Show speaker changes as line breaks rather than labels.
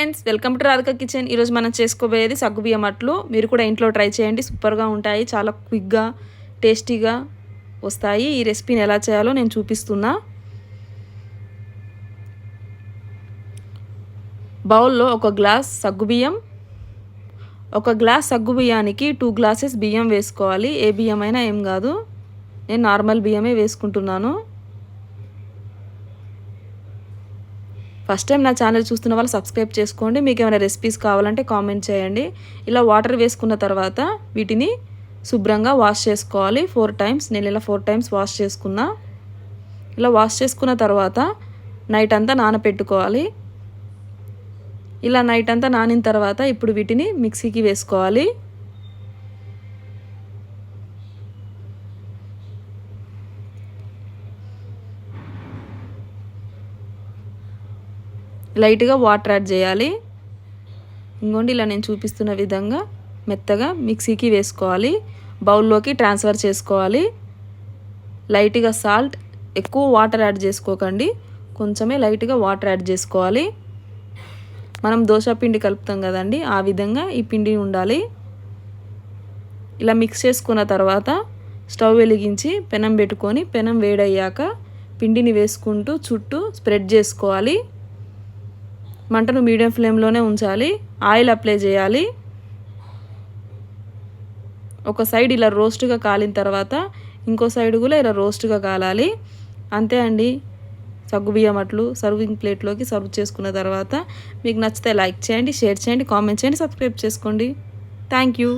Friends, welcome to Radhika kitchen. ఈరోజు మనం చేసుకోబోయేది సగ్గుబియ్యం అట్లు. మీరు కూడా ఇంట్లో ట్రై చేయండి, సూపర్గా ఉంటాయి. చాలా క్విక్గా టేస్టీగా వస్తాయి. ఈ రెసిపీని ఎలా చేయాలో నేను చూపిస్తున్నా. బౌల్లో ఒక గ్లాస్ సగ్గుబియ్యం, ఒక గ్లాస్ సగ్గుబియ్యానికి 2 గ్లాసెస్ బియ్యం వేసుకోవాలి. ఏ బియ్యం అయినా ఏం కాదు, నేను నార్మల్ బియ్యమే వేసుకుంటున్నాను. ఫస్ట్ టైం నా ఛానల్ చూస్తున్న వాళ్ళు సబ్స్క్రైబ్ చేసుకోండి. మీకు ఏమైనా రెసిపీస్ కావాలంటే కామెంట్ చేయండి. ఇలా వాటర్ వేసుకున్న తర్వాత వీటిని శుభ్రంగా వాష్ చేసుకోవాలి 4 టైమ్స్. నేను ఇలా 4 టైమ్స్ వాష్ చేసుకున్నా. ఇలా వాష్ చేసుకున్న తర్వాత నైట్ అంతా నానపెట్టుకోవాలి. ఇలా నైట్ అంతా నానిన తర్వాత ఇప్పుడు వీటిని మిక్సీకి వేసుకోవాలి. లైట్గా వాటర్ యాడ్ చేయాలి. ఇంకోండి, ఇలా నేను చూపిస్తున్న విధంగా మెత్తగా మిక్సీకి వేసుకోవాలి. బౌల్లోకి ట్రాన్స్ఫర్ చేసుకోవాలి. లైట్గా సాల్ట్, ఎక్కువ వాటర్ యాడ్ చేసుకోకండి, కొంచెమే లైట్గా వాటర్ యాడ్ చేసుకోవాలి. మనం దోశ పిండి కలుపుతాం కదండి, ఆ విధంగా ఈ పిండి ఉండాలి. ఇలా మిక్స్ చేసుకున్న తర్వాత స్టవ్ వెలిగించి పెనం పెట్టుకొని పెనం వేడయ్యాక పిండిని వేసుకుంటూ చుట్టూ స్ప్రెడ్ చేసుకోవాలి. మంటను మీడియం ఫ్లేమ్లోనే ఉంచాలి. ఆయిల్ అప్లై చేయాలి. ఒక సైడ్ ఇలా రోస్ట్గా కాలిన తర్వాత ఇంకో సైడ్ కూడా ఇలా రోస్ట్గా కాలాలి. అంతే అండి, సగ్గుబియ్యం అట్లు సర్వింగ్ ప్లేట్లోకి సర్వ్ చేసుకున్న తర్వాత మీకు నచ్చితే లైక్ చేయండి, షేర్ చేయండి, కామెంట్ చేయండి, సబ్స్క్రైబ్ చేసుకోండి. Thank you.